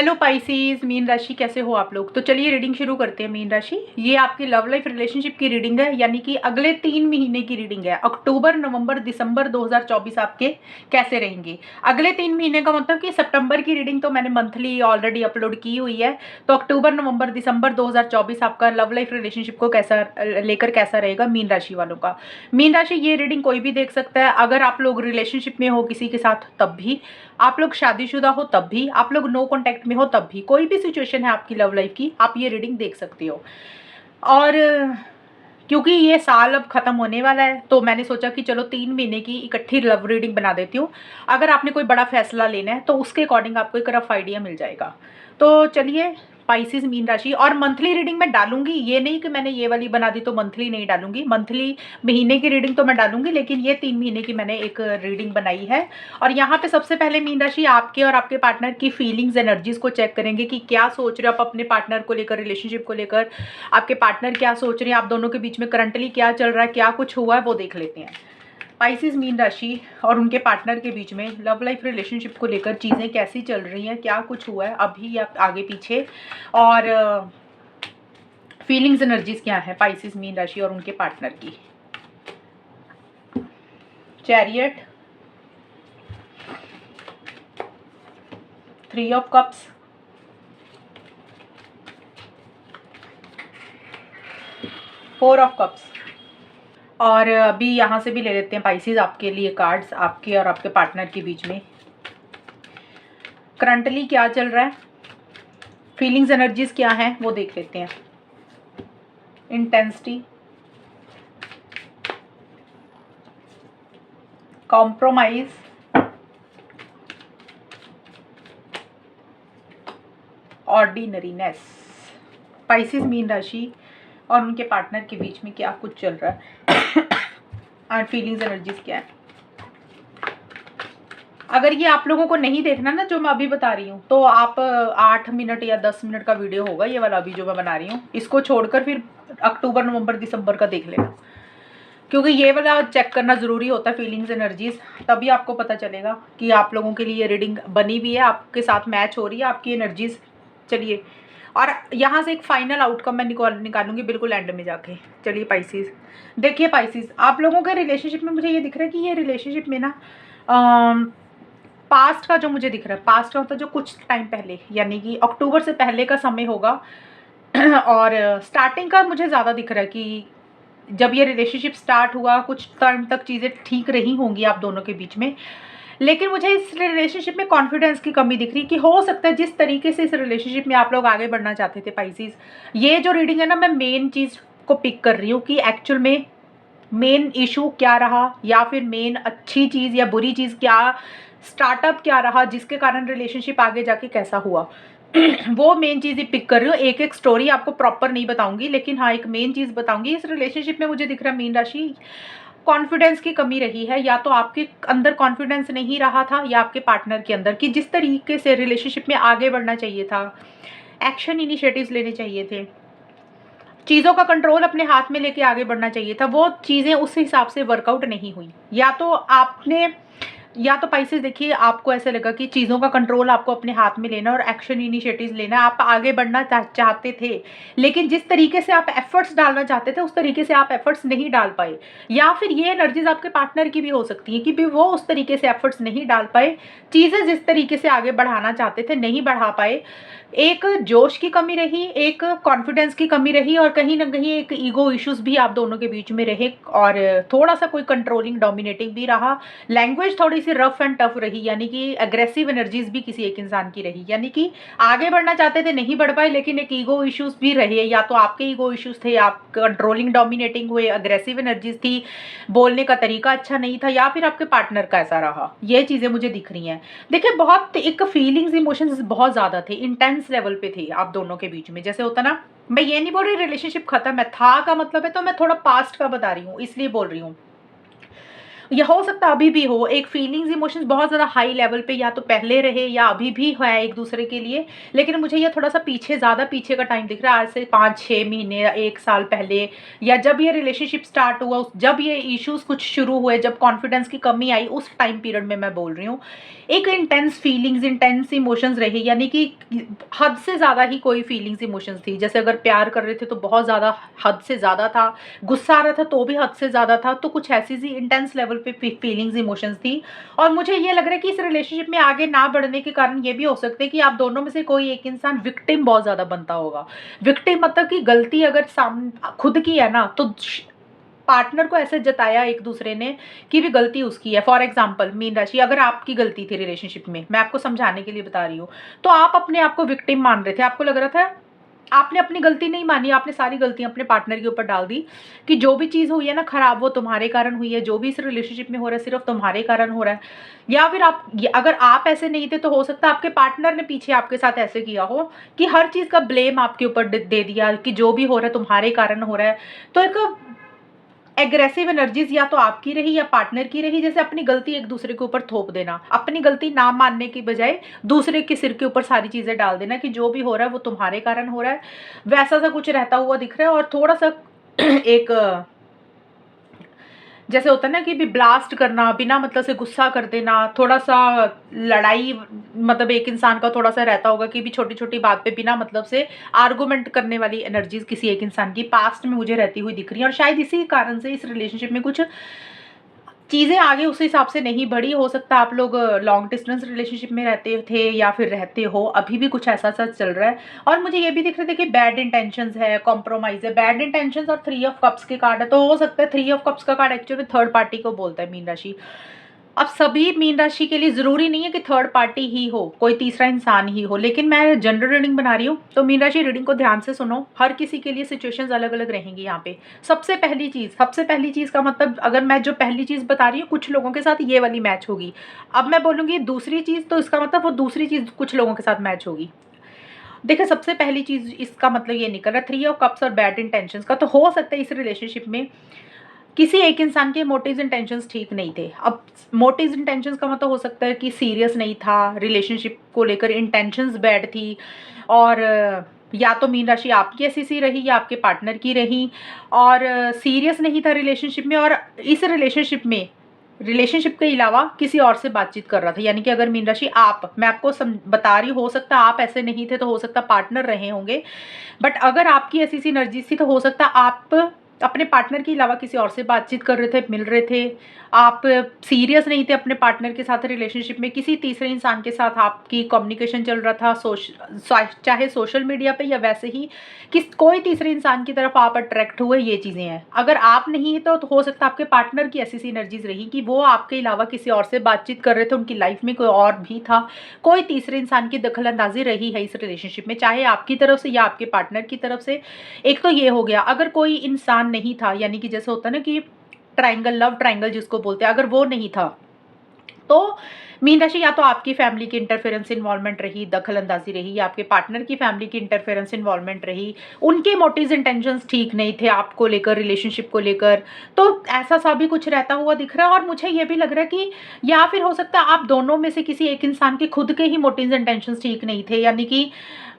Hello Pisces, mean राशि कैसे हो आप लोग। तो चलिए रीडिंग शुरू करते हैं। मीन राशि, ये आपकी लव लाइफ रिलेशनशिप की रीडिंग है, यानी कि अगले 3 महीने की रीडिंग है। अक्टूबर, नवंबर, दिसंबर 2024 आपके कैसे रहेंगे। अगले 3 महीने का मतलब कि सितंबर की रीडिंग तो मैंने मंथली ऑलरेडी अपलोड की हुई है। तो अक्टूबर, नवंबर, दिसंबर 2024 आपका लव लाइफ रिलेशनशिप को कैसा लेकर कैसा रहेगा मीन राशि वालों का। मीन राशि, ये रीडिंग कोई भी देख सकता है। अगर आप लोग रिलेशनशिप में हो किसी के साथ तब भी, आप लोग शादीशुदा हो तब भी, आप लोग नो कॉन्टैक्ट में हो तब भी, कोई भी सिचुएशन है आपकी लव लाइफ की, आप ये रीडिंग देख सकते हो। और क्योंकि ये साल अब खत्म होने वाला है तो मैंने सोचा कि चलो 3 महीने की इकट्ठी लव रीडिंग बना देती हूँ। अगर आपने कोई बड़ा फैसला लेना है तो उसके अकॉर्डिंग आपको एक रफ आइडिया मिल जाएगा। तो चलिए, स्पाइसिस मीन राशि, और मंथली रीडिंग मैं डालूंगी, ये नहीं कि मैंने ये वाली बना दी तो मंथली नहीं डालूंगी। मंथली महीने की रीडिंग तो मैं डालूंगी, लेकिन ये 3 महीने की मैंने एक रीडिंग बनाई है। और यहाँ पे सबसे पहले मीन राशि आपके और आपके पार्टनर की फीलिंग्स एनर्जीज को चेक करेंगे कि क्या सोच रहे हो आप अपने पार्टनर को लेकर, रिलेशनशिप को लेकर। आपके पार्टनर क्या सोच रहे हैं, आप दोनों के बीच में करंटली क्या चल रहा है, क्या कुछ हुआ है, वो देख लेते हैं। स्पाइसिस मीन राशि और उनके पार्टनर के बीच में लव लाइफ रिलेशनशिप को लेकर चीज़ें कैसी चल रही हैं, क्या कुछ हुआ है अभी या आगे पीछे, और फीलिंग्स एनर्जीज क्या है स्पाइसिस मीन राशि और उनके पार्टनर की। Chariot, 3 of cups, four of cups. और अभी यहाँ से भी ले लेते हैं स्पाइसिस आपके लिए कार्ड्स, आपके और आपके पार्टनर के बीच में करंटली क्या चल रहा है, फीलिंग्स एनर्जीज क्या है वो देख लेते हैं। Intensity, compromise, ordinariness. स्पाइसिस मीन राशि और उनके पार्टनर के बीच में क्या कुछ चल रहा है और फीलिंग्स एनर्जीज क्या है। अगर ये आप लोगों को नहीं देखना ना जो मैं अभी बता रही हूँ, तो आप 8 मिनट या 10 मिनट का वीडियो होगा ये वाला अभी जो मैं बना रही हूँ, इसको छोड़कर फिर अक्टूबर, नवंबर, दिसंबर का देख लेना, क्योंकि ये वाला चेक करना ज़रूरी होता है फीलिंग्स एनर्जीज। तभी आपको पता चलेगा कि आप लोगों के लिए ये रीडिंग बनी भी है, आपके साथ मैच हो रही है आपकी एनर्जीज। चलिए, और यहाँ से एक फाइनल आउटकम मैं निकालूंगी बिल्कुल एंड में जाके। चलिए स्पाइसिस, देखिए स्पाइसिस, आप लोगों के रिलेशनशिप में मुझे ये दिख रहा है कि ये रिलेशनशिप में ना पास्ट का जो मुझे दिख रहा है, पास्ट का मतलब जो कुछ टाइम पहले, यानी कि अक्टूबर से पहले का समय होगा। और स्टार्टिंग का मुझे ज़्यादा दिख रहा है कि जब ये रिलेशनशिप स्टार्ट हुआ कुछ टाइम तक चीज़ें ठीक रही होंगी आप दोनों के बीच में। लेकिन मुझे इस रिलेशनशिप में कॉन्फिडेंस की कमी दिख रही कि हो सकता है जिस तरीके से इस रिलेशनशिप में आप लोग आगे बढ़ना चाहते थे स्पाइसिस, ये जो रीडिंग है ना, मैं मेन चीज़ को पिक कर रही हूँ कि एक्चुअल में मेन इशू क्या रहा, या फिर मेन अच्छी चीज़ या बुरी चीज़ क्या, स्टार्टअप क्या रहा जिसके कारण रिलेशनशिप आगे जाके कैसा हुआ। वो मेन चीज़ ही पिक कर रही हूँ। एक एक स्टोरी आपको प्रॉपर नहीं बताऊंगी, लेकिन हाँ एक मेन चीज़ बताऊंगी। इस रिलेशनशिप में मुझे दिख रहा है मीन राशि कॉन्फिडेंस की कमी रही है, या तो आपके अंदर कॉन्फिडेंस नहीं रहा था या आपके पार्टनर के अंदर, कि जिस तरीके से रिलेशनशिप में आगे बढ़ना चाहिए था, एक्शन इनिशिएटिव्स लेने चाहिए थे, चीज़ों का कंट्रोल अपने हाथ में लेके आगे बढ़ना चाहिए था, वो चीज़ें उस हिसाब से वर्कआउट नहीं हुई। या तो स्पाइसिस देखिए, आपको ऐसे लगा कि चीज़ों का कंट्रोल आपको अपने हाथ में लेना और एक्शन इनिशिएटिव्स लेना, आप आगे बढ़ना चाहते थे, लेकिन जिस तरीके से आप एफर्ट्स डालना चाहते थे उस तरीके से आप एफर्ट्स नहीं डाल पाए। या फिर ये एनर्जीज आपके पार्टनर की भी हो सकती है कि भी वो उस तरीके से एफर्ट्स नहीं डाल पाए, चीज़ें जिस तरीके से आगे बढ़ाना चाहते थे नहीं बढ़ा पाए। एक जोश की कमी रही, एक कॉन्फिडेंस की कमी रही, और कहीं ना कहीं एक ईगो इश्यूज भी आप दोनों के बीच में रहे, और थोड़ा सा कोई कंट्रोलिंग डोमिनेटिंग भी रहा। लैंग्वेज थोड़ी सी रफ एंड टफ रही, यानी कि अग्रेसिव एनर्जीज भी किसी एक इंसान की रही, यानी कि आगे बढ़ना चाहते थे नहीं बढ़ पाए, लेकिन एक ईगो इश्यूज भी रहे। या तो आपके ईगो इश्यूज थे, आप कंट्रोलिंग डोमिनेटिंग हुए, अग्रेसिव एनर्जीज थी, बोलने का तरीका अच्छा नहीं था, या फिर आपके पार्टनर का ऐसा रहा। ये चीज़ें मुझे दिख रही हैं। देखिए, बहुत एक फीलिंग्स इमोशंस बहुत ज़्यादा थे, इंटेंस लेवल पे थे आप दोनों के बीच में। जैसे होता ना, मैं ये नहीं बोल रही रिलेशनशिप खत्म है, था का मतलब है, तो मैं थोड़ा पास्ट का बता रही हूँ इसलिए बोल रही हूँ। या हो सकता है अभी भी हो, एक फीलिंग्स इमोशंस बहुत ज़्यादा हाई लेवल पे या तो पहले रहे या अभी भी है एक दूसरे के लिए। लेकिन मुझे ये थोड़ा सा पीछे, ज़्यादा पीछे का टाइम दिख रहा है, आज से 5-6 महीने या 1 साल पहले, या जब ये रिलेशनशिप स्टार्ट हुआ, जब ये इश्यूज कुछ शुरू हुए, जब कॉन्फिडेंस की कमी आई, उस टाइम पीरियड में मैं बोल रही हूँ। एक इंटेंस फीलिंग्स, इंटेंस इमोशंस रहे, यानी कि हद से ज़्यादा ही कोई फीलिंग्स इमोशंस थी। जैसे अगर प्यार कर रहे थे तो बहुत ज़्यादा, हद से ज़्यादा था, गुस्सा आ रहा था तो भी हद से ज़्यादा था। तो कुछ ऐसी सी इंटेंस लेवल पे फीलिंग्स इमोशंस थी। और मुझे ये लग रहा है कि इस रिलेशनशिप में आगे ना बढ़ने के कारण ये भी हो सकते हैं कि आप दोनों में से कोई एक इंसान विक्टिम बहुत ज़्यादा बनता होगा। विक्टिम मतलब कि गलती अगर खुद की है ना, तो पार्टनर को ऐसे जताया एक दूसरे ने कि भी गलती उसकी है। फॉर एग्जाम्पल मीन राशि, अगर आपकी गलती थी रिलेशनशिप में, मैं आपको समझाने के लिए बता रही हूँ, तो आप अपने आप को विक्टिम मान रहे थे। आपको लग रहा था, आपने अपनी गलती नहीं मानी, आपने सारी गलतियां अपने पार्टनर के ऊपर डाल दी कि जो भी चीज़ हुई है ना खराब, वो तुम्हारे कारण हुई है, जो भी इस रिलेशनशिप में हो रहा है सिर्फ तुम्हारे कारण हो रहा है। या फिर अगर आप ऐसे नहीं थे तो हो सकता है आपके पार्टनर ने पीछे आपके साथ ऐसे किया हो कि हर चीज़ का ब्लेम आपके ऊपर दे दिया कि जो भी हो रहा है तुम्हारे कारण हो रहा है। तो एक एग्रेसिव एनर्जीज या तो आपकी रही या पार्टनर की रही, जैसे अपनी गलती एक दूसरे के ऊपर थोप देना, अपनी गलती ना मानने की बजाय दूसरे के सिर के ऊपर सारी चीजें डाल देना कि जो भी हो रहा है वो तुम्हारे कारण हो रहा है। वैसा सा कुछ रहता हुआ दिख रहा है। और थोड़ा सा एक जैसे होता है ना कि भी ब्लास्ट करना, बिना मतलब से गुस्सा कर देना, थोड़ा सा लड़ाई, मतलब एक इंसान का थोड़ा सा रहता होगा कि भी छोटी छोटी बात पे बिना मतलब से आर्गुमेंट करने वाली एनर्जीज किसी एक इंसान की पास्ट में मुझे रहती हुई दिख रही है। और शायद इसी कारण से इस रिलेशनशिप में कुछ चीज़ें आगे उस हिसाब से नहीं बढ़ी। हो सकता है आप लोग लॉन्ग डिस्टेंस रिलेशनशिप में रहते थे या फिर रहते हो, अभी भी कुछ ऐसा सा चल रहा है। और मुझे ये भी दिख रहा था कि बैड इंटेंशंस है, कॉम्प्रोमाइज़ है, बैड इंटेंशंस और 3 ऑफ कप्स के कार्ड है। तो हो सकता है 3 ऑफ कप्स का कार्ड एक्चुअली थर्ड पार्टी को बोलता है मीन राशि। अब सभी मीन राशि के लिए ज़रूरी नहीं है कि थर्ड पार्टी ही हो, कोई तीसरा इंसान ही हो, लेकिन मैं जनरल रीडिंग बना रही हूँ। तो मीन राशि रीडिंग को ध्यान से सुनो, हर किसी के लिए सिचुएशंस अलग अलग रहेंगी यहाँ पे। सबसे पहली चीज़ का मतलब, अगर मैं जो पहली चीज़ बता रही हूँ कुछ लोगों के साथ ये वाली मैच होगी, अब मैं बोलूँगी दूसरी चीज़, तो इसका मतलब वो दूसरी चीज़ कुछ लोगों के साथ मैच होगी। देखिए सबसे पहली चीज़ इसका मतलब ये निकल रहा है 3 ऑफ कप्स और बैड इंटेंशंस का। तो हो सकता है इस रिलेशनशिप में किसी एक इंसान के मोटिव्स इंटेंशंस ठीक नहीं थे। अब मोटिव्स इंटेंशंस का मतलब हो सकता है कि सीरियस नहीं था रिलेशनशिप को लेकर, इंटेंशंस बैड थी। और या तो मीन राशि आपकी ऐसी सी रही या आपके पार्टनर की रही, और सीरियस नहीं था रिलेशनशिप में, और इस रिलेशनशिप के अलावा किसी और से बातचीत कर रहा था। यानी कि अगर मीन राशि आप, मैं आपको बता रही हूँ, हो सकता है आप ऐसे नहीं थे तो हो सकता पार्टनर रहे होंगे। बट अगर आपकी ऐसी सी एनर्जी थी तो हो सकता आप अपने पार्टनर के अलावा किसी और से बातचीत कर रहे थे, मिल रहे थे, आप सीरियस नहीं थे अपने पार्टनर के साथ रिलेशनशिप में, किसी तीसरे इंसान के साथ आपकी कम्युनिकेशन चल रहा था, चाहे सोशल मीडिया पे या वैसे ही कोई तीसरे इंसान की तरफ आप अट्रैक्ट हुए, ये चीज़ें हैं। अगर आप नहीं तो हो सकता आपके पार्टनर की ऐसी सी एनर्जीज रही कि वो आपके अलावा किसी और से बातचीत कर रहे थे, उनकी लाइफ में कोई और भी था, कोई तीसरे इंसान की दखल अंदाजी रही है इस रिलेशनशिप में, चाहे आपकी तरफ से या आपके पार्टनर की तरफ से। एक तो ये हो गया। अगर कोई इंसान नहीं था, यानी कि जैसे होता है ना कि ट्रायंगल, लव ट्रायंगल जिसको बोलते हैं, अगर वो नहीं था तो मीन राशि या तो आपकी फैमिली की इंटरफेरेंस इन्वॉल्वमेंट रही, दखल अंदाजी रही, या आपके पार्टनर की फैमिली की इंटरफेरेंस इन्वॉल्वमेंट रही, उनके मोटिव्स इंटेंशंस ठीक नहीं थे आपको लेकर, रिलेशनशिप को लेकर। तो ऐसा सा भी कुछ रहता हुआ दिख रहा है। और मुझे ये भी लग रहा है कि या फिर हो सकता है आप दोनों में से किसी एक इंसान के खुद के ही मोटिव्स इंटेंशंस ठीक नहीं थे, यानी कि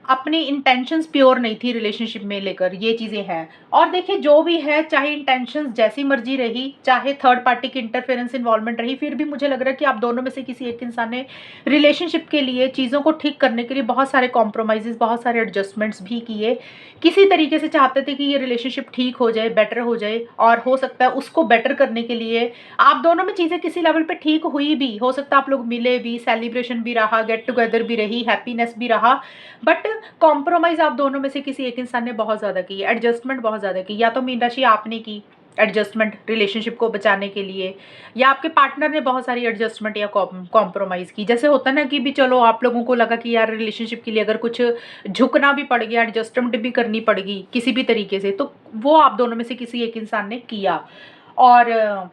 अपनी इंटेंशंस प्योर नहीं थी रिलेशनशिप में लेकर, ये चीज़ें हैं। और देखिए जो भी है, चाहे इंटेंशंस जैसी मर्जी रही, चाहे थर्ड पार्टी की इंटरफेरेंस इन्वॉल्वमेंट रही, फिर भी मुझे लग रहा है कि आप दोनों में से किसी एक इंसान ने रिलेशनशिप के लिए, चीज़ों को ठीक करने के लिए बहुत सारे कॉम्प्रोमाइज़, बहुत सारे एडजस्टमेंट्स भी किए। किसी तरीके से चाहते थे कि ये रिलेशनशिप ठीक हो जाए, बेटर हो जाए। और हो सकता है उसको बेटर करने के लिए आप दोनों में चीज़ें किसी लेवल पे ठीक हुई भी, हो सकता है आप लोग मिले भी, सेलिब्रेशन भी रहा, गेट टुगेदर भी रही, हैप्पीनेस भी रहा। बट कॉम्प्रोमाइज़ आप दोनों में से किसी एक इंसान ने बहुत ज़्यादा की, एडजस्टमेंट बहुत ज़्यादा की। या तो मीन राशि आपने की एडजस्टमेंट रिलेशनशिप को बचाने के लिए, या आपके पार्टनर ने बहुत सारी एडजस्टमेंट या कॉम्प्रोमाइज़ की। जैसे होता है ना कि भी चलो आप लोगों को लगा कि यार रिलेशनशिप के लिए अगर कुछ झुकना भी पड़ गया, एडजस्टमेंट भी करनी पड़ेगी किसी भी तरीके से, तो वो आप दोनों में से किसी एक इंसान ने किया। और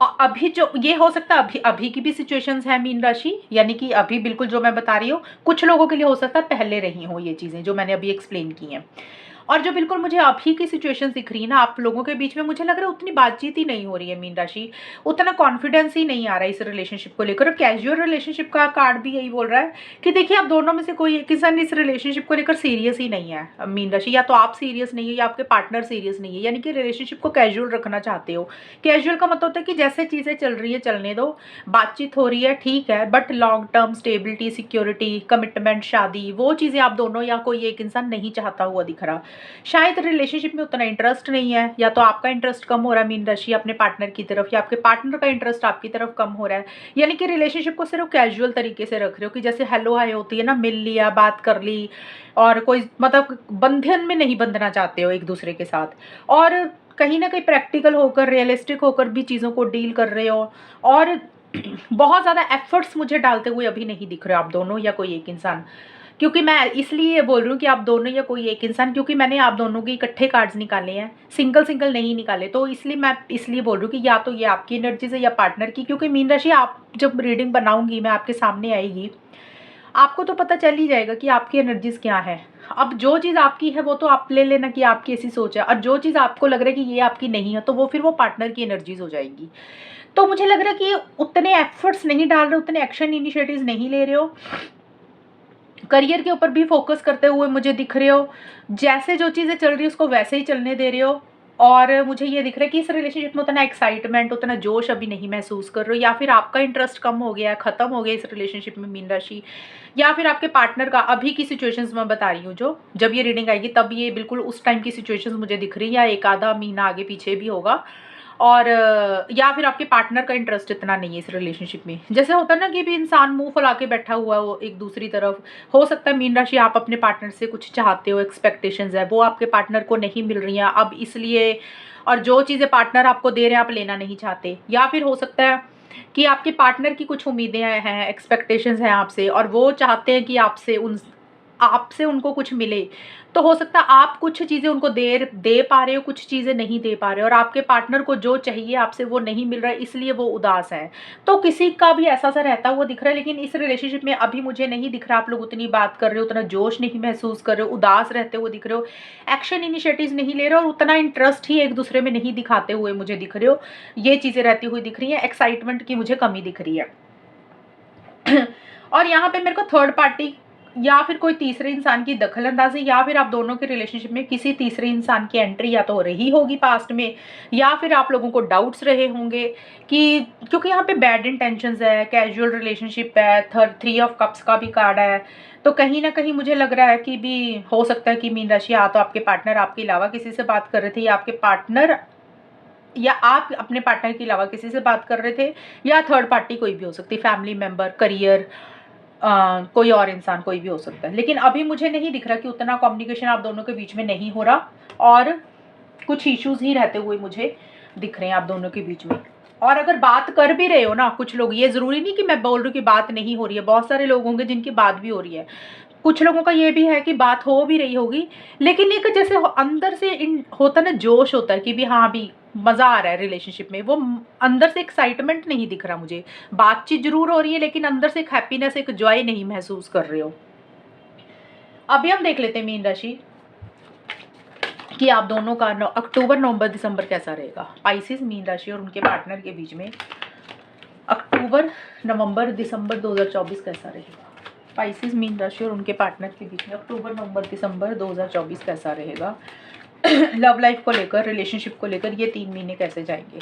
अभी जो ये हो सकता है, अभी अभी की भी सिचुएशंस है मीन राशि, यानी कि अभी बिल्कुल जो मैं बता रही हूँ, कुछ लोगों के लिए हो सकता है पहले रही हो ये चीज़ें जो मैंने अभी एक्सप्लेन की हैं। और जो बिल्कुल मुझे अभी की सिचुएशन दिख रही है ना आप लोगों के बीच में, मुझे लग रहा है उतनी बातचीत ही नहीं हो रही है मीन राशि, उतना कॉन्फिडेंस ही नहीं आ रहा है इस रिलेशनशिप को लेकर। और कैजुअल रिलेशनशिप का कार्ड भी यही बोल रहा है कि देखिए आप दोनों में से कोई एक इंसान इस रिलेशनशिप को लेकर सीरियस ही नहीं है मीन राशि, या तो आप सीरियस नहीं है या आपके पार्टनर सीरियस नहीं है, यानी कि रिलेशनशिप को कैजुअल रखना चाहते हो। कैजुअल का मतलब होता है कि जैसे चीज़ें चल रही है चलने दो, बातचीत हो रही है ठीक है, but long term stability, security, commitment, शादी, वो चीज़ें आप दोनों या कोई एक इंसान नहीं चाहता हुआ दिख रहा। शायद रिलेशनशिप में उतना इंटरेस्ट नहीं है, या तो आपका इंटरेस्ट कम हो रहा है मीन राशि अपने पार्टनर की तरफ, या आपके पार्टनर का इंटरेस्ट आपकी तरफ कम हो रहा है। यानी कि रिलेशनशिप को सिर्फ कैजुअल तरीके से रख रहे हो कि जैसे हेलो हाय होती है ना, मिल लिया, बात कर ली, और कोई मतलब बंधन में नहीं बंधना चाहते हो एक दूसरे के साथ, और कहीं ना कहीं प्रैक्टिकल होकर, रियलिस्टिक होकर भी चीज़ों को डील कर रहे हो। और बहुत ज़्यादा एफर्ट्स मुझे डालते हुए अभी नहीं दिख रहे आप दोनों या कोई एक इंसान। क्योंकि मैं इसलिए बोल रही हूँ कि आप दोनों या कोई एक इंसान, क्योंकि मैंने आप दोनों के इकट्ठे कार्ड्स निकाले हैं, सिंगल सिंगल नहीं निकाले, तो इसलिए मैं इसलिए बोल रही हूँ कि या तो ये आपकी एनर्जीज है या पार्टनर की। क्योंकि मीन राशि आप जब रीडिंग बनाऊंगी मैं आपके सामने आएगी, आपको तो पता चल ही जाएगा कि आपकी एनर्जीज क्या है। अब जो चीज़ आपकी है वो तो आप ले लेना कि आपकी ऐसी सोच है, और जो चीज़ आपको लग रहा है कि ये आपकी नहीं है तो वो फिर वो पार्टनर की एनर्जीज हो जाएगी। तो मुझे लग रहा है कि उतने एफर्ट्स नहीं डाल रहे, उतने एक्शन इनिशिएटिव्स नहीं ले रहे हो, करियर के ऊपर भी फोकस करते हुए मुझे दिख रहे हो, जैसे जो चीज़ें चल रही है उसको वैसे ही चलने दे रहे हो। और मुझे ये दिख रहा है कि इस रिलेशनशिप में उतना एक्साइटमेंट, उतना जोश अभी नहीं महसूस कर रहे हो, या फिर आपका इंटरेस्ट कम हो गया है, ख़त्म हो गया इस रिलेशनशिप में मीन राशि, या फिर आपके पार्टनर का। अभी की सिचुएशंस मैं बता रही हूँ, जो जब ये रीडिंग आएगी तब ये बिल्कुल उस टाइम की सिचुएशंस मुझे दिख रही है, या एक आधा महीना आगे पीछे भी होगा। और या फिर आपके पार्टनर का इंटरेस्ट इतना नहीं है इस रिलेशनशिप में। जैसे होता है ना कि भी इंसान मुंह फुला के बैठा हुआ हो एक दूसरी तरफ, हो सकता है मीन राशि आप अपने पार्टनर से कुछ चाहते हो, एक्सपेक्टेशंस है, वो आपके पार्टनर को नहीं मिल रही हैं अब इसलिए, और जो चीज़ें पार्टनर आपको दे रहे हैं आप लेना नहीं चाहते। या फिर हो सकता है कि आपके पार्टनर की कुछ उम्मीदें हैं, एक्सपेक्टेशंस हैं आपसे, और वो चाहते हैं कि आपसे उनको कुछ मिले। तो हो सकता है आप कुछ चीज़ें उनको दे पा रहे हो, कुछ चीज़ें नहीं दे पा रहे हो, और आपके पार्टनर को जो चाहिए आपसे वो नहीं मिल रहा है, इसलिए वो उदास है। तो किसी का भी ऐसा सा रहता हुआ दिख रहा है, लेकिन इस रिलेशनशिप में अभी मुझे नहीं दिख रहा आप लोग उतनी बात कर रहे हो, उतना जोश नहीं महसूस कर रहे हो, उदास रहते हुए दिख रहे हो, एक्शन इनिशिएटिव्स नहीं ले रहे हो, और उतना इंटरेस्ट ही एक दूसरे में नहीं दिखाते हुए मुझे दिख रहे हो। ये चीज़ें रहती हुई दिख रही हैं, एक्साइटमेंट की मुझे कमी दिख रही है। और यहाँ पे मेरे को थर्ड पार्टी या फिर कोई तीसरे इंसान की दखलंदाजी, या फिर आप दोनों के रिलेशनशिप में किसी तीसरे इंसान की एंट्री या तो हो रही होगी पास्ट में, या फिर आप लोगों को डाउट्स रहे होंगे कि, क्योंकि यहाँ पे बैड इंटेंशंस है, कैजुअल रिलेशनशिप है, थ्री ऑफ कप्स का भी कार्ड है, तो कहीं ना कहीं मुझे लग रहा है कि भी हो सकता है कि मीन राशि या तो आपके पार्टनर आपके अलावा किसी से बात कर रहे थे, या आपके पार्टनर या आप अपने पार्टनर के अलावा किसी से बात कर रहे थे, या थर्ड पार्टी कोई भी हो सकती है, फैमिली मेंबर, करियर, कोई और इंसान कोई भी हो सकता है। लेकिन अभी मुझे नहीं दिख रहा कि उतना कम्युनिकेशन आप दोनों के बीच में नहीं हो रहा, और कुछ इश्यूज ही रहते हुए मुझे दिख रहे हैं आप दोनों के बीच में। और अगर बात कर भी रहे हो ना कुछ लोग, ये ज़रूरी नहीं कि मैं बोल रही हूँ कि बात नहीं हो रही है, बहुत सारे लोग होंगे जिनकी बात भी हो रही है, कुछ लोगों का ये भी है कि बात हो भी रही होगी, लेकिन एक जैसे अंदर से होता ना जोश होता है कि भी हाँ भी मज़ा आ रहा है रिलेशनशिप में, वो अंदर से एक्साइटमेंट नहीं दिख रहा मुझे। बातचीत जरूर हो रही है लेकिन अंदर से एक हैप्पीनेस, एक जॉय नहीं महसूस कर रहे हो। अभी हम देख लेते हैं मीन राशि कि आप दोनों का अक्टूबर, नवंबर, दिसंबर कैसा रहेगा। स्पाइसेस मीन राशि और उनके पार्टनर के बीच में अक्टूबर, नवंबर, दिसंबर 2024 कैसा रहेगा। स्पाइसेस मीन राशि और उनके पार्टनर के बीच में अक्टूबर, नवंबर, दिसंबर 2024 कैसा रहेगा। लव लाइफ को लेकर, रिलेशनशिप को लेकर ये 3 महीने कैसे जाएंगे।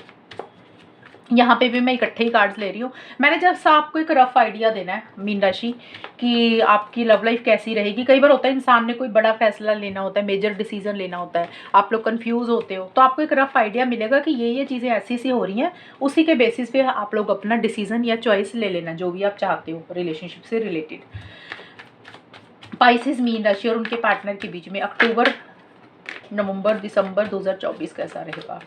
यहाँ पे भी मैं इकट्ठे ही कार्ड्स ले रही हूँ। मैंने जस्ट आपको एक रफ आइडिया देना है मीन राशि कि आपकी लव लाइफ कैसी रहेगी। कई बार होता है इंसान ने कोई बड़ा फैसला लेना होता है, मेजर डिसीजन लेना होता है, आप लोग कंफ्यूज होते हो, तो आपको एक रफ आइडिया मिलेगा कि ये चीज़ें ऐसी सी हो रही हैं, उसी के बेसिस पे आप लोग अपना डिसीजन या चॉइस ले लेना जो भी आप चाहते हो रिलेशनशिप से रिलेटेड। स्पाइसेस मीन राशि और उनके पार्टनर के बीच में अक्टूबर, नवंबर, दिसंबर 2024 कैसा रहेगा।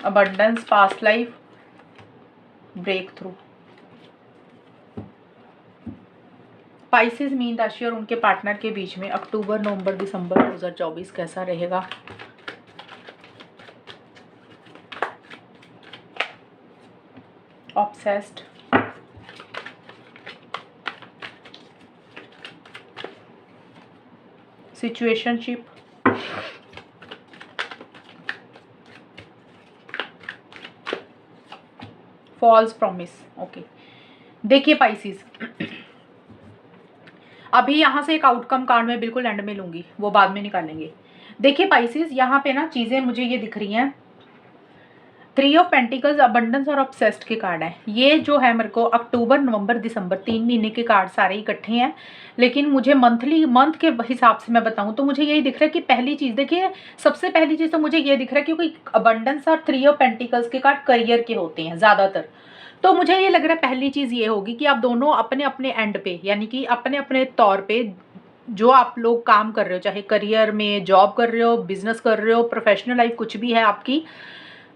Abundance, past life, breakthrough. Pisces मीन राशि और उनके पार्टनर के बीच में अक्टूबर, नवंबर, दिसंबर 2024 कैसा रहेगा। Obsessed, situationship, false promise. Okay, देखिए पाइसिस, अभी यहाँ से एक आउटकम कार्ड मैं बिल्कुल एंड में लूँगी, वो बाद में निकालेंगे। देखिए पाइसिस, यहाँ पे ना चीज़ें मुझे ये दिख रही हैं, 3 ऑफ पेंटिकल्स, अबंडेंस और ऑब्सेस्ड के कार्ड हैं। ये जो है मेरे को अक्टूबर नवंबर दिसंबर 3 महीने के कार्ड सारे इकट्ठे हैं, लेकिन मुझे मंथ के हिसाब से मैं बताऊं तो मुझे यही दिख रहा है कि पहली चीज़ देखिए, सबसे पहली चीज़ तो मुझे ये दिख रहा है क्योंकि अबंडेंस और 3 ऑफ पेंटिकल्स के कार्ड करियर के होते हैं ज़्यादातर, तो मुझे ये लग रहा है पहली चीज़ ये होगी कि आप दोनों अपने अपने एंड पे, यानी कि अपने अपने तौर पे जो आप लोग काम कर रहे हो, चाहे करियर में जॉब कर रहे हो, बिजनेस कर रहे हो, प्रोफेशनल लाइफ कुछ भी है आपकी,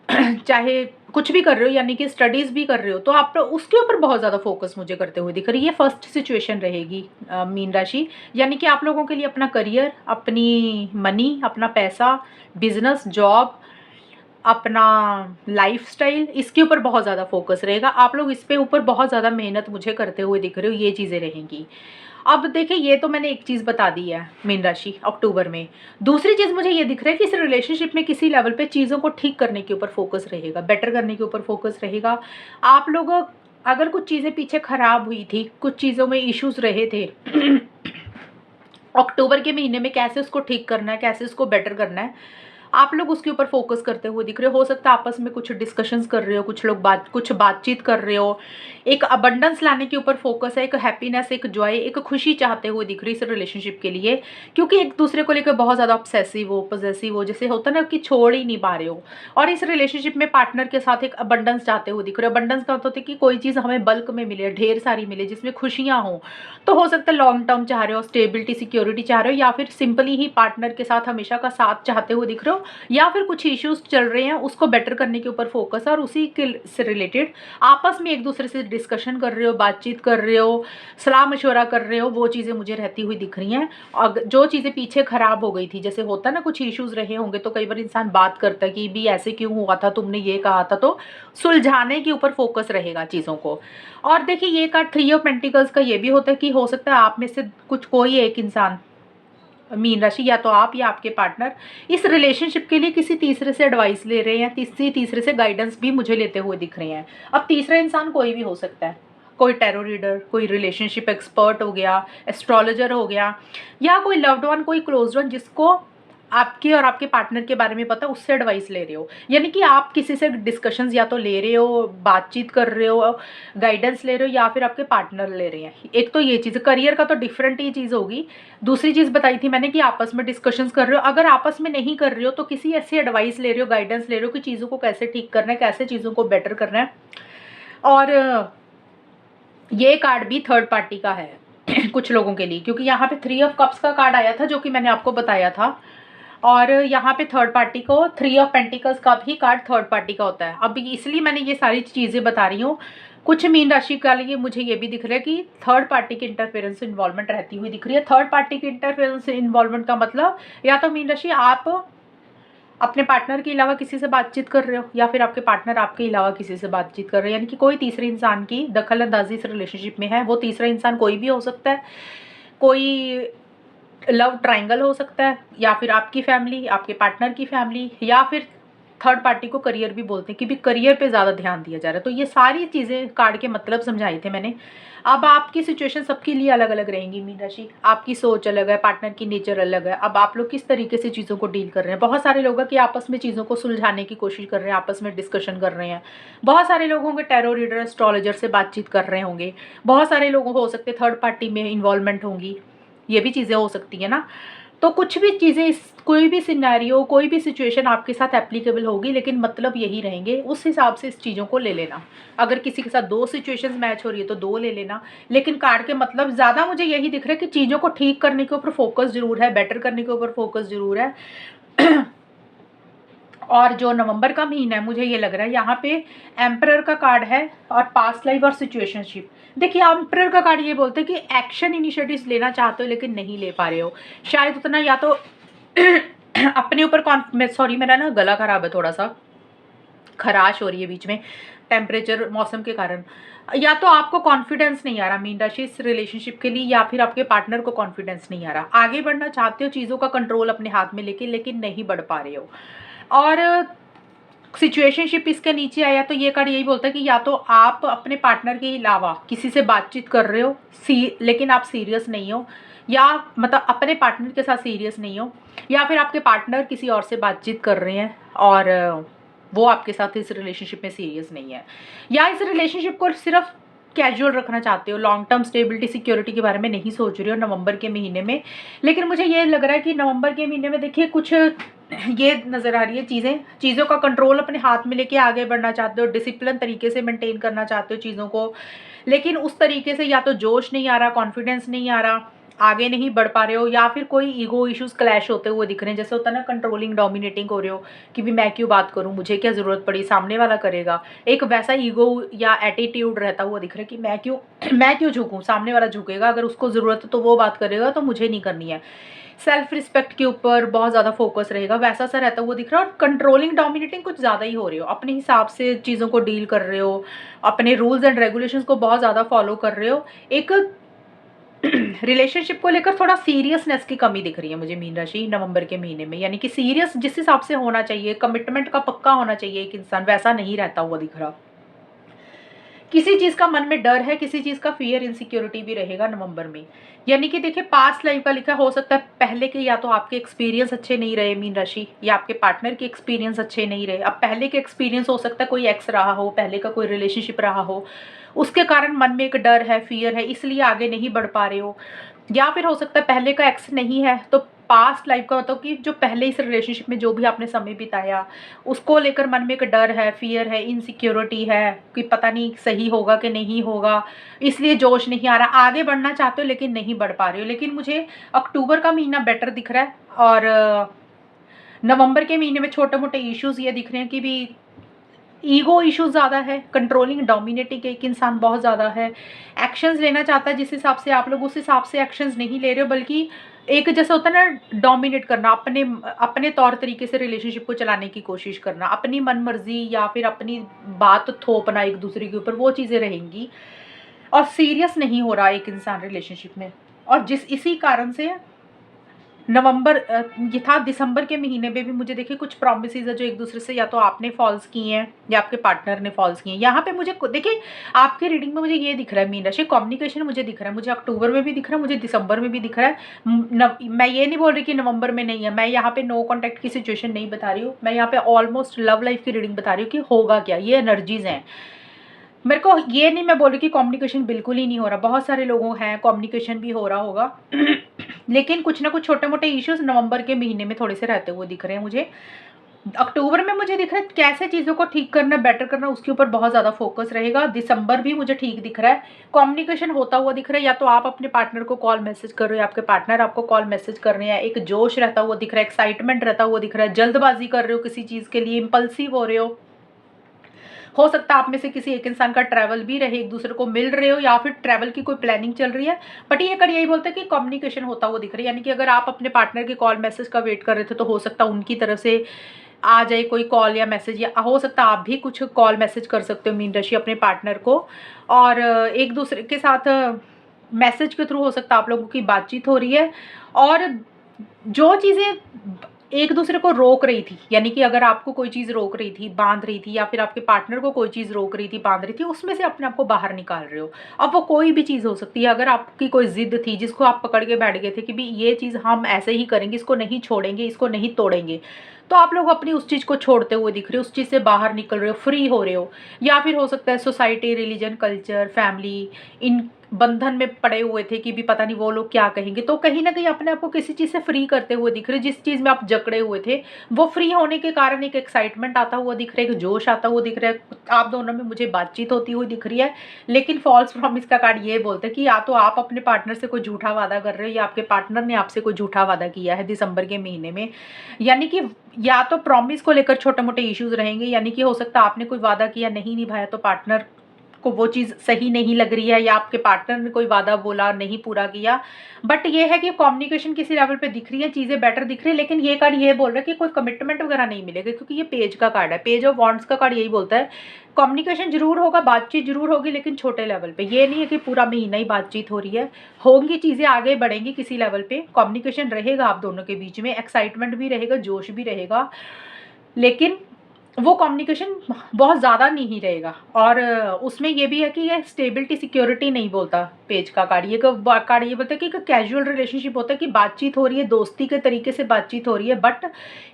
चाहे कुछ भी कर रहे हो, यानी कि स्टडीज़ भी कर रहे हो, तो आप उसके ऊपर बहुत ज़्यादा फोकस मुझे करते हुए दिख रही है। ये फर्स्ट सिचुएशन रहेगी मीन राशि, यानी कि आप लोगों के लिए अपना करियर, अपनी मनी, अपना पैसा, बिजनेस, जॉब, अपना लाइफस्टाइल, इसके ऊपर बहुत ज़्यादा फोकस रहेगा। आप लोग इस पे ऊपर बहुत ज़्यादा मेहनत मुझे करते हुए दिख रहे हो, ये चीज़ें रहेंगी। अब देखिए, ये तो मैंने एक चीज़ बता दी है मीन राशि अक्टूबर में। दूसरी चीज़ मुझे ये दिख रहा है कि इस रिलेशनशिप में किसी लेवल पे चीज़ों को ठीक करने के ऊपर फोकस रहेगा, बेटर करने के ऊपर फोकस रहेगा। आप लोग अगर कुछ चीज़ें पीछे ख़राब हुई थी, कुछ चीज़ों में इश्यूज रहे थे अक्टूबर के महीने में कैसे उसको ठीक करना है, कैसे उसको बेटर करना है, आप लोग उसके ऊपर फोकस करते हुए दिख रहे हो सकता है आपस में कुछ डिस्कशंस कर रहे हो, कुछ लोग कुछ बातचीत कर रहे हो, एक अबंडेंस लाने के ऊपर फोकस है, एक हैप्पीनेस, एक जॉय, एक खुशी चाहते हुए दिख रही है इस रिलेशनशिप के लिए, क्योंकि एक दूसरे को लेकर बहुत ज़्यादा ऑब्सेसिव हो, पॉजेसिव हो, जैसे होता है ना कि छोड़ ही नहीं पा रहे हो। और इस रिलेशनशिप में पार्टनर के साथ एक अबंडेंस चाहते हुए दिख रहे हो। अबंडेंस का होता है कि कोई चीज़ हमें बल्क में मिले, ढेर सारी मिले, जिसमें खुशियाँ हों, तो हो सकता है लॉन्ग टर्म चाह रहे हो, स्टेबिलिटी, सिक्योरिटी चाह रहे हो, या फिर सिंपली ही पार्टनर के साथ हमेशा का साथ चाहते हुए दिख रहे हो, या फिर कुछ इश्यूज चल रहे हैं उसको बेटर करने के ऊपर फोकस है, और उसी के से रिलेटेड आपस में एक दूसरे से डिस्कशन कर रहे हो, बातचीत कर रहे हो, सलाह मशवरा कर रहे हो, वो चीज़ें मुझे रहती हुई दिख रही हैं। और जो चीज़ें पीछे खराब हो गई थी, जैसे होता ना कुछ इश्यूज रहे होंगे, तो कई बार इंसान बात करता है कि भी ऐसे क्यों हुआ था, तुमने ये कहा था, तो सुलझाने के ऊपर फोकस रहेगा चीज़ों को। और देखिए, ये कार्ड 3 ऑफ पेंटिकल्स का ये भी होता है कि हो सकता है आप में से कुछ कोई एक इंसान मीन राशि, या तो आप या आपके पार्टनर, इस रिलेशनशिप के लिए किसी तीसरे से एडवाइस ले रहे हैं, तीसरे से गाइडेंस भी मुझे लेते हुए दिख रहे हैं। अब तीसरा इंसान कोई भी हो सकता है, कोई टैरो रीडर, कोई रिलेशनशिप एक्सपर्ट हो गया, एस्ट्रोलॉजर हो गया, या कोई लव्ड वन, कोई क्लोज वन जिसको आपके और आपके पार्टनर के बारे में पता, उससे एडवाइस ले रहे हो। यानी कि आप किसी से डिस्कशंस या तो ले रहे हो, बातचीत कर रहे हो, गाइडेंस ले रहे हो, या फिर आपके पार्टनर ले रहे हैं। एक तो ये चीज़, करियर का तो डिफरेंट ही चीज़ होगी। दूसरी चीज़ बताई थी मैंने कि आपस में डिस्कशंस कर रहे हो। अगर आपस में नहीं कर रहे हो तो किसी ऐसी एडवाइस ले रहे हो, गाइडेंस ले रहे हो कि चीज़ों को कैसे ठीक करना है, कैसे चीज़ों को बेटर करना है। और ये कार्ड भी थर्ड पार्टी का है कुछ लोगों के लिए, क्योंकि यहाँ पे 3 ऑफ कप्स का कार्ड आया था जो कि मैंने आपको बताया था, और यहाँ पे थर्ड पार्टी को 3 ऑफ पेंटिकल्स का भी कार्ड थर्ड पार्टी का होता है। अब इसलिए मैंने ये सारी चीज़ें बता रही हूँ। कुछ मीन राशि का लिए मुझे ये भी दिख रहा है कि थर्ड पार्टी की इंटरफेरेंस इन्वॉल्वमेंट रहती हुई दिख रही है। थर्ड पार्टी की इंटरफेरेंस इन्वॉल्वमेंट का मतलब, या तो मीन राशि आप अपने पार्टनर के अलावा किसी से बातचीत कर रहे हो, या फिर आपके पार्टनर आपके अलावा किसी से बातचीत कर रहे हो, यानी कि कोई तीसरे इंसान की दखल अंदाजी इस रिलेशनशिप में है। वो तीसरा इंसान कोई भी हो सकता है, कोई लव ट्रायंगल हो सकता है, या फिर आपकी फैमिली, आपके पार्टनर की फैमिली, या फिर थर्ड पार्टी को करियर भी बोलते हैं कि भी करियर पे ज़्यादा ध्यान दिया जा रहा है। तो ये सारी चीज़ें कार्ड के मतलब समझाए थे मैंने। अब आपकी सिचुएशन सबके लिए अलग अलग रहेंगी मीन राशि, आपकी सोच अलग है, पार्टनर की नेचर अलग है। अब आप लोग किस तरीके से चीज़ों को डील कर रहे हैं। बहुत सारे लोग हैं कि आपस में चीज़ों को सुलझाने की कोशिश कर रहे हैं, आपस में डिस्कशन कर रहे हैं। बहुत सारे लोग होंगे टैरो रीडर, एस्ट्रोलॉजर से बातचीत कर रहे होंगे। बहुत सारे लोग हो सकते थर्ड पार्टी में इन्वॉल्वमेंट होंगी, ये भी चीज़ें हो सकती है ना। तो कुछ भी चीज़ें, कोई भी सिनेरियो, कोई भी सिचुएशन आपके साथ एप्लीकेबल होगी, लेकिन मतलब यही रहेंगे। उस हिसाब से इस चीज़ों को ले लेना। अगर किसी के साथ 2 सिचुएशंस मैच हो रही है तो 2 ले लेना, लेकिन कार्ड के मतलब ज़्यादा मुझे यही दिख रहा है कि चीज़ों को ठीक करने के ऊपर फोकस ज़रूर है, बेटर करने के ऊपर फोकस ज़रूर है। और जो नवंबर का महीना है, मुझे ये लग रहा है यहाँ पे एम्परर का कार्ड है, और पास्ट लाइफ और सिचुएशनशिप। देखिए, एम्परर का कार्ड ये बोलते हैं कि एक्शन इनिशिएटिव्स लेना चाहते हो लेकिन नहीं ले पा रहे हो। शायद उतना, या तो अपने ऊपर सॉरी, मेरा ना गला खराब है, थोड़ा सा खराश हो रही है बीच में, टेम्परेचर मौसम के कारण, या तो आपको कॉन्फिडेंस नहीं आ रहा मीन राशि इस रिलेशनशिप के लिए, या फिर आपके पार्टनर को कॉन्फिडेंस नहीं आ रहा। आगे बढ़ना चाहते हो चीज़ों का कंट्रोल अपने हाथ में लेके, लेकिन नहीं बढ़ पा रहे हो। और सिचुएशनशिप इसके नीचे आया तो ये कार्ड यही बोलता है कि या तो आप अपने पार्टनर के अलावा किसी से बातचीत कर रहे हो लेकिन आप सीरियस नहीं हो, या मतलब अपने पार्टनर के साथ सीरियस नहीं हो, या फिर आपके पार्टनर किसी और से बातचीत कर रहे हैं और वो आपके साथ इस रिलेशनशिप में सीरियस नहीं है, या इस रिलेशनशिप को सिर्फ कैजुअल रखना चाहते हो, लॉन्ग टर्म स्टेबिलिटी सिक्योरिटी के बारे में नहीं सोच रहे हो नवंबर के महीने में। लेकिन मुझे ये लग रहा है कि नवंबर के महीने में देखिए कुछ ये नज़र आ रही है चीज़ों का कंट्रोल अपने हाथ में लेके आगे बढ़ना चाहते हो, डिसिप्लिन तरीके से मेंटेन करना चाहते हो चीज़ों को, लेकिन उस तरीके से या तो जोश नहीं आ रहा, कॉन्फिडेंस नहीं आ रहा, आगे नहीं बढ़ पा रहे हो, या फिर कोई ईगो इश्यूज क्लैश होते हुए दिख रहे हैं। जैसे होता है ना, कंट्रोलिंग डोमिनेटिंग हो रहे हो कि भी मैं क्यों बात करूं, मुझे क्या ज़रूरत पड़ी, सामने वाला करेगा, एक वैसा ईगो या एटीट्यूड रहता हुआ दिख रहा है कि मैं क्यों झुकूं, सामने वाला झुकेगा, अगर उसको ज़रूरत है तो वो बात करेगा, तो मुझे नहीं करनी है। सेल्फ रिस्पेक्ट के ऊपर बहुत ज़्यादा फोकस रहेगा, वैसा सा रहता हुआ दिख रहा है। और कंट्रोलिंग डोमिनेटिंग कुछ ज़्यादा ही हो रहे हो, अपने हिसाब से चीज़ों को डील कर रहे हो, अपने रूल्स एंड रेगुलेशंस को बहुत ज़्यादा फॉलो कर रहे हो। एक रिलेशनशिप को लेकर थोड़ा सीरियसनेस की कमी दिख रही है मुझे मीन राशि नवंबर के महीने में, यानी कि सीरियस जिस हिसाब से होना चाहिए, कमिटमेंट का पक्का होना चाहिए एक इंसान, वैसा नहीं रहता हुआ दिख रहा। किसी चीज़ का मन में डर है, किसी चीज़ का फियर इनसिक्योरिटी भी रहेगा नवंबर में। यानी कि देखिए पास्ट लाइफ का लिखा हो सकता है पहले के, या तो आपके एक्सपीरियंस अच्छे नहीं रहे मीन राशि, या आपके पार्टनर के एक्सपीरियंस अच्छे नहीं रहे। अब पहले के एक्सपीरियंस हो सकता है कोई एक्स रहा हो, पहले का कोई रिलेशनशिप रहा हो, उसके कारण मन में एक डर है, फियर है, इसलिए आगे नहीं बढ़ पा रहे हो। या फिर हो सकता है पहले का एक्स नहीं है तो पास्ट लाइफ का, मतलब कि जो पहले इस रिलेशनशिप में जो भी आपने समय बिताया उसको लेकर मन में एक डर है, फियर है, इनसिक्योरिटी है कि पता नहीं सही होगा कि नहीं होगा, इसलिए जोश नहीं आ रहा। आगे बढ़ना चाहते हो लेकिन नहीं बढ़ पा रहे हो। लेकिन मुझे अक्टूबर का महीना बेटर दिख रहा है, और नवंबर के महीने में छोटे मोटे इश्यूज ये दिख रहे हैं कि भी ईगो इश्यूज ज़्यादा है, कंट्रोलिंग डोमिनेटिंग एक इंसान बहुत ज़्यादा है, एक्शंस लेना चाहता है जिस हिसाब से आप लोग उस हिसाब से एक्शंस नहीं ले रहे हो, बल्कि एक जैसा होता है ना डोमिनेट करना, अपने अपने तौर तरीके से रिलेशनशिप को चलाने की कोशिश करना, अपनी मन मर्जी या फिर अपनी बात थोपना एक दूसरे के ऊपर, वो चीज़ें रहेंगी। और सीरियस नहीं हो रहा एक इंसान रिलेशनशिप में, और इसी कारण से नवंबर ये था। दिसंबर के महीने में भी मुझे देखिए कुछ प्रॉमिसेस है जो एक दूसरे से या तो आपने फॉल्स किए हैं या आपके पार्टनर ने फॉल्स किए हैं। यहाँ पे मुझे देखिए आपके रीडिंग में मुझे ये दिख रहा है मीन राशि, कम्युनिकेशन मुझे दिख रहा है, मुझे अक्टूबर में भी दिख रहा है, मुझे दिसंबर में भी दिख रहा है। मैं ये नहीं बोल रही कि नवंबर में नहीं है, मैं यहाँ पे नो कॉन्टैक्ट की सिचुएशन नहीं बता रही हूँ, मैं यहाँ पे ऑलमोस्ट लव लाइफ की रीडिंग बता रही हूँ कि होगा क्या, ये एनर्जीज हैं। मेरे को ये नहीं मैं बोल रही कि कम्युनिकेशन बिल्कुल ही नहीं हो रहा, बहुत सारे लोगों हैं कम्युनिकेशन भी हो रहा होगा लेकिन कुछ ना कुछ छोटे मोटे इश्यूज नवंबर के महीने में थोड़े से रहते हुए दिख रहे हैं मुझे। अक्टूबर में मुझे दिख रहा है कैसे चीज़ों को ठीक करना, बेटर करना, उसके ऊपर बहुत ज़्यादा फोकस रहेगा। दिसंबर भी मुझे ठीक दिख रहा है, कम्युनिकेशन होता हुआ दिख रहा है, या तो आप अपने पार्टनर को कॉल मैसेज कर रहे हो या आपके पार्टनर आपको कॉल मैसेज कर रहे हैं, एक जोश रहता हुआ दिख रहा है, एक्साइटमेंट रहता हुआ दिख रहा है, जल्दबाजी कर रहे हो किसी चीज़ के लिए, इम्पल्सिव हो रहे हो सकता है आप में से किसी एक इंसान का ट्रैवल भी रहे, एक दूसरे को मिल रहे हो या फिर ट्रैवल की कोई प्लानिंग चल रही है। बट ये कर यही बोलते हैं कि कम्युनिकेशन होता हुआ दिख रहा है, यानी कि अगर आप अपने पार्टनर के कॉल मैसेज का वेट कर रहे थे तो हो सकता है उनकी तरफ से आ जाए कोई कॉल या मैसेज, या हो सकता है आप भी कुछ कॉल मैसेज कर सकते हो मीन राशि अपने पार्टनर को, और एक दूसरे के साथ मैसेज के थ्रू हो सकता है आप लोगों की बातचीत हो रही है। और जो चीज़ें एक दूसरे को रोक रही थी, यानी कि अगर आपको कोई चीज़ रोक रही थी, बांध रही थी, या फिर आपके पार्टनर को कोई चीज़ रोक रही थी, बांध रही थी, उसमें से अपने आप को बाहर निकाल रहे हो। अब वो कोई भी चीज़ हो सकती है, अगर आपकी कोई जिद थी जिसको आप पकड़ के बैठ गए थे कि भी ये चीज़ हम ऐसे ही करेंगे, इसको नहीं छोड़ेंगे, इसको नहीं तोड़ेंगे, तो आप लोग अपनी उस चीज़ को छोड़ते हुए दिख रहे हो, उस चीज़ से बाहर निकल रहे हो, फ्री हो रहे हो। या फिर हो सकता है सोसाइटी, रिलीजन, कल्चर, फैमिली, इन बंधन में पड़े हुए थे कि भी पता नहीं वो लोग क्या कहेंगे, तो कहीं ना कहीं अपने आप को किसी चीज़ से फ्री करते हुए दिख रहे हो। जिस चीज़ में आप जकड़े हुए थे वो फ्री होने के कारण एक एक्साइटमेंट आता हुआ दिख रहा है, एक जोश आता हुआ दिख रहा है, आप दोनों में मुझे बातचीत होती हुई दिख रही है। लेकिन फॉल्स प्रॉमिस का कार्ड ये बोलते हैं कि या तो आप अपने पार्टनर से कोई झूठा वादा कर रहे हो या आपके पार्टनर ने आपसे कोई झूठा वादा किया है दिसंबर के महीने में। यानी कि या तो प्रॉमिस को लेकर छोटे मोटे इश्यूज रहेंगे, यानी कि हो सकता है आपने कोई वादा किया नहीं निभाया तो पार्टनर को वो चीज़ सही नहीं लग रही है, या आपके पार्टनर ने कोई वादा बोला नहीं पूरा किया, बट ये है कि कम्युनिकेशन किसी लेवल पे दिख रही है, चीज़ें बेटर दिख रही है। लेकिन ये कार्ड ये बोल रहा है कि कोई कमिटमेंट वगैरह नहीं मिलेगा, क्योंकि ये पेज का कार्ड है। पेज ऑफ वॉन्ड्स का कार्ड यही बोलता है कम्युनिकेशन जरूर होगा, बातचीत जरूर होगी, लेकिन छोटे लेवल पे। ये नहीं है कि पूरा महीना ही बातचीत हो रही है, होंगी चीज़ें, आगे बढ़ेंगी किसी लेवल पे, कम्युनिकेशन रहेगा आप दोनों के बीच में, एक्साइटमेंट भी रहेगा, जोश भी रहेगा, लेकिन वो कम्युनिकेशन बहुत ज़्यादा नहीं रहेगा। और उसमें ये भी है कि ये स्टेबिलिटी सिक्योरिटी नहीं बोलता पेज का कार्ड। ये कार्ड ये बोलता है कि कैजुअल रिलेशनशिप होता है, कि बातचीत हो रही है, दोस्ती के तरीके से बातचीत हो रही है, बट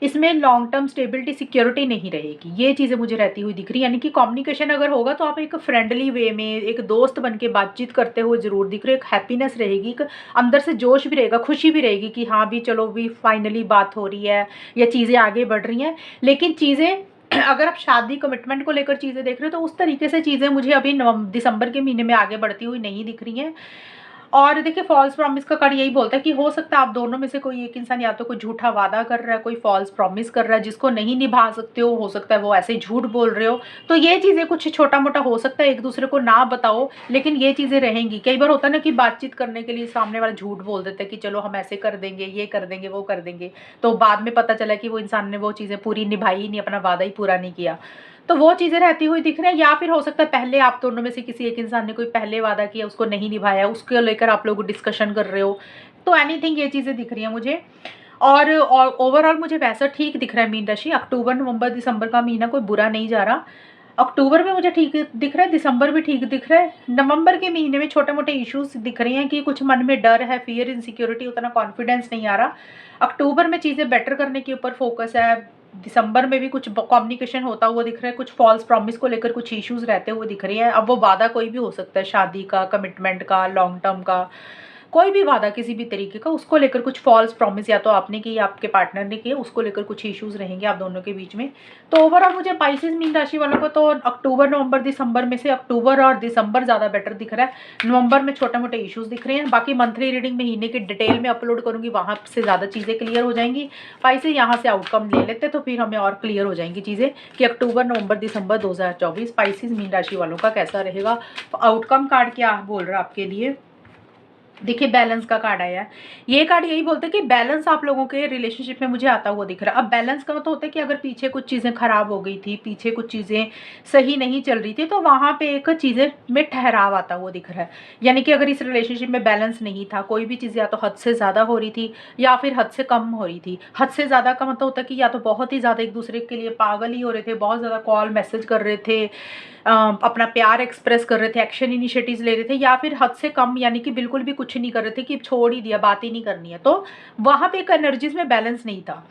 इसमें लॉन्ग टर्म स्टेबिलिटी सिक्योरिटी नहीं रहेगी। ये चीज़ें मुझे रहती हुई दिख रही है। यानी कि कम्युनिकेशन अगर होगा तो आप एक फ्रेंडली वे में एक दोस्त बन के बातचीत करते हुए ज़रूर दिख रहे हो। एक हैप्पीनेस रहेगी, एक अंदर से जोश भी रहेगा, खुशी भी रहेगी कि हाँ भी चलो भी फाइनली बात हो रही है या चीज़ें आगे बढ़ रही हैं। लेकिन चीज़ें अगर आप शादी कमिटमेंट को लेकर चीज़ें देख रहे हो तो उस तरीके से चीज़ें मुझे अभी दिसंबर के महीने में आगे बढ़ती हुई नहीं दिख रही हैं। और देखिए फॉल्स प्रॉमिस का कार्ड यही बोलता है कि हो सकता है आप दोनों में से कोई एक इंसान या तो कोई झूठा वादा कर रहा है, कोई फॉल्स प्रॉमिस कर रहा है जिसको नहीं निभा सकते हो सकता है वो ऐसे झूठ बोल रहे हो। तो ये चीज़ें कुछ छोटा मोटा हो सकता है, एक दूसरे को ना बताओ, लेकिन ये चीज़ें रहेंगी। कई बार होता है ना कि बातचीत करने के लिए सामने वाला झूठ बोल देता है कि चलो हम ऐसे कर देंगे, ये कर देंगे, वो कर देंगे, तो बाद में पता चला कि वो इंसान ने वो चीज़ें पूरी निभाई ही नहीं, अपना वादा ही पूरा नहीं किया। तो वो चीज़ें रहती हुई दिख रही है। या फिर हो सकता है पहले आप दोनों में से किसी एक इंसान ने कोई पहले वादा किया, उसको नहीं निभाया, उसको लेकर आप लोग डिस्कशन कर रहे हो। तो एनीथिंग ये चीज़ें दिख रही हैं मुझे। और ओवरऑल मुझे वैसा ठीक दिख रहा है मीन राशि। अक्टूबर नवंबर दिसंबर का महीना कोई बुरा नहीं जा रहा। अक्टूबर में मुझे ठीक दिख रहा है, दिसंबर भी ठीक दिख रहा है। नवंबर के महीने में छोटे मोटे इश्यूज दिख रहे हैं कि कुछ मन में डर है, फियर, इनसिक्योरिटी, उतना कॉन्फिडेंस नहीं आ रहा। अक्टूबर में चीज़ें बेटर करने के ऊपर फोकस है। दिसंबर में भी कुछ कम्युनिकेशन होता हुआ दिख रहा है, कुछ फॉल्स प्रॉमिस को लेकर कुछ इश्यूज रहते हुए दिख रही हैं। अब वो वादा कोई भी हो सकता है, शादी का, कमिटमेंट का, लॉन्ग टर्म का, कोई भी वादा किसी भी तरीके का, उसको लेकर कुछ फॉल्स प्रॉमिस या तो आपने की या आपके पार्टनर ने किए, उसको लेकर कुछ इश्यूज रहेंगे आप दोनों के बीच में। तो ओवरऑल मुझे स्पाइसेस मीन राशि वालों को तो अक्टूबर नवंबर दिसंबर में से अक्टूबर और दिसंबर ज़्यादा बेटर दिख रहा है। नवंबर में छोटे मोटे इश्यूज दिख रहे हैं। बाकी मंथली रीडिंग महीने की डिटेल में अपलोड करूँगी, वहाँ से ज़्यादा चीज़ें क्लियर हो जाएंगी। स्पाइसेस यहाँ से आउटकम ले लेते तो फिर हमें और क्लियर हो जाएंगी चीज़ें कि अक्टूबर नवंबर दिसंबर 2024 स्पाइसेस मीन राशि वालों का कैसा रहेगा। आउटकम कार्ड क्या बोल रहा है आपके लिए? देखिए बैलेंस का कार्ड आया है। ये कार्ड यही बोलते हैं कि बैलेंस आप लोगों के रिलेशनशिप में मुझे आता हुआ दिख रहा है। अब बैलेंस का मतलब होता है कि अगर पीछे कुछ चीज़ें खराब हो गई थी, पीछे कुछ चीज़ें सही नहीं चल रही थी, तो वहाँ पे एक चीज़ें में ठहराव आता हुआ दिख रहा है। यानी कि अगर इस रिलेशनशिप में बैलेंस नहीं था, कोई भी चीज़ या तो हद से ज़्यादा हो रही थी या फिर हद से कम हो रही थी। हद से ज़्यादा का मतलब होता है कि या तो बहुत ही ज़्यादा एक दूसरे के लिए पागल ही हो रहे थे, बहुत ज़्यादा कॉल मैसेज कर रहे थे, अपना प्यार एक्सप्रेस कर रहे थे, एक्शन इनिशिएटिव्स ले रहे थे, या फिर हद से कम यानी कि बिल्कुल भी कुछ नहीं कर रहे थे कि छोड़ ही दिया, बात ही नहीं करनी है। तो वहाँ पे एक एनर्जीज में बैलेंस नहीं था।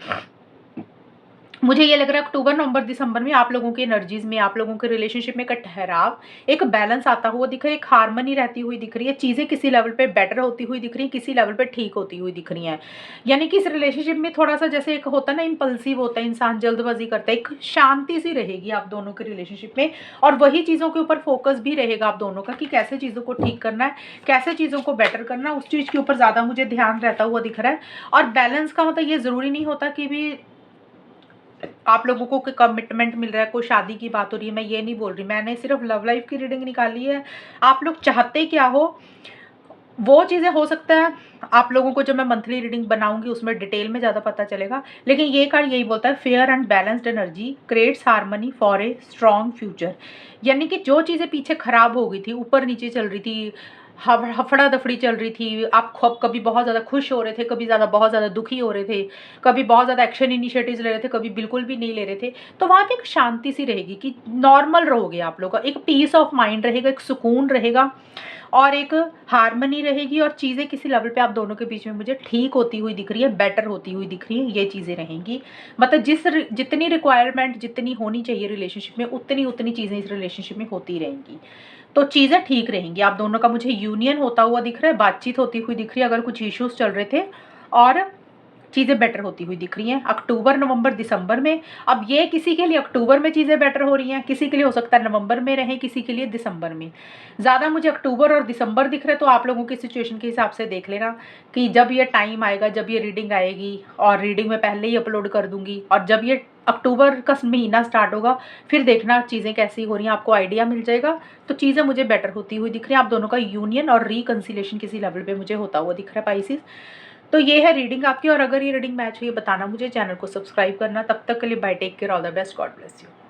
मुझे ये लग रहा है अक्टूबर नवंबर दिसंबर में आप लोगों के एनर्जीज में, आप लोगों के रिलेशनशिप में एक ठहराव, एक बैलेंस आता हुआ दिख रहा है, एक हार्मनी रहती हुई दिख रही है। चीज़ें किसी लेवल पे बेटर होती हुई दिख रही है, किसी लेवल पे ठीक होती हुई दिख रही हैं। यानी कि इस रिलेशनशिप में थोड़ा सा जैसे एक होता है ना, इम्पल्सिव होता है इंसान, जल्दबाजी करता है, एक शांति सी रहेगी आप दोनों के रिलेशनशिप में। और वही चीज़ों के ऊपर फोकस भी रहेगा आप दोनों का कि कैसे चीज़ों को ठीक करना है, कैसे चीज़ों को बेटर करना है, उस चीज़ के ऊपर ज़्यादा मुझे ध्यान रहता हुआ दिख रहा है। और बैलेंस का मतलब ये ज़रूरी नहीं होता कि भी आप लोगों को कमिटमेंट मिल रहा है, कोई शादी की बात हो रही है, मैं ये नहीं बोल रही। मैंने सिर्फ लव लाइफ की रीडिंग निकाली है। आप लोग चाहते क्या हो वो चीज़ें हो सकता है आप लोगों को जब मैं मंथली रीडिंग बनाऊंगी उसमें डिटेल में ज़्यादा पता चलेगा। लेकिन ये कार्ड यही बोलता है fair and balanced energy creates harmony for a strong future. यानी कि जो चीज़ें पीछे खराब हो गई थी, ऊपर नीचे चल रही थी, हफड़ा दफड़ी चल रही थी, आप कभी बहुत ज़्यादा खुश हो रहे थे, कभी बहुत ज़्यादा दुखी हो रहे थे, कभी बहुत ज़्यादा एक्शन इनिशिएटिव्स ले रहे थे, कभी बिल्कुल भी नहीं ले रहे थे, तो वहाँ पे एक शांति सी रहेगी कि नॉर्मल रहोगे आप लोग का, एक पीस ऑफ माइंड रहेगा, एक सुकून रहेगा और एक हार्मनी रहेगी। और चीज़ें किसी लेवल पे आप दोनों के बीच में मुझे ठीक होती हुई दिख रही है, बेटर होती हुई दिख रही है, ये चीज़ें रहेंगी। मतलब जितनी रिक्वायरमेंट जितनी होनी चाहिए रिलेशनशिप में, उतनी चीज़ें इस रिलेशनशिप में होती रहेंगी। तो चीज़ें ठीक रहेंगी। आप दोनों का मुझे यूनियन होता हुआ दिख रहा है, बातचीत होती हुई दिख रही है अगर कुछ इश्यूज चल रहे थे, और चीज़ें बेटर होती हुई दिख रही हैं अक्टूबर नवंबर दिसंबर में। अब ये किसी के लिए अक्टूबर में चीज़ें बेटर हो रही हैं, किसी के लिए हो सकता है नवंबर में रहें, किसी के लिए दिसंबर में। ज़्यादा मुझे अक्टूबर और दिसंबर दिख रहे, तो आप लोगों की सिचुएशन के हिसाब से देख लेना कि जब ये टाइम आएगा, जब ये रीडिंग आएगी, और रीडिंग में पहले ही अपलोड कर दूंगी, और जब ये अक्टूबर का महीना स्टार्ट होगा, फिर देखना चीज़ें कैसी हो रही हैं, आपको आइडिया मिल जाएगा। तो चीज़ें मुझे बेटर होती हुई दिख रही हैं, आप दोनों का यूनियन और रिकंसिलिएशन किसी लेवल पे मुझे होता हुआ दिख रहा है पाइसेस। तो ये है रीडिंग आपकी, और अगर ये रीडिंग मैच हुई है बताना मुझे, चैनल को सब्सक्राइब करना। तब तक के लिए bye, take care, all the best, God bless you.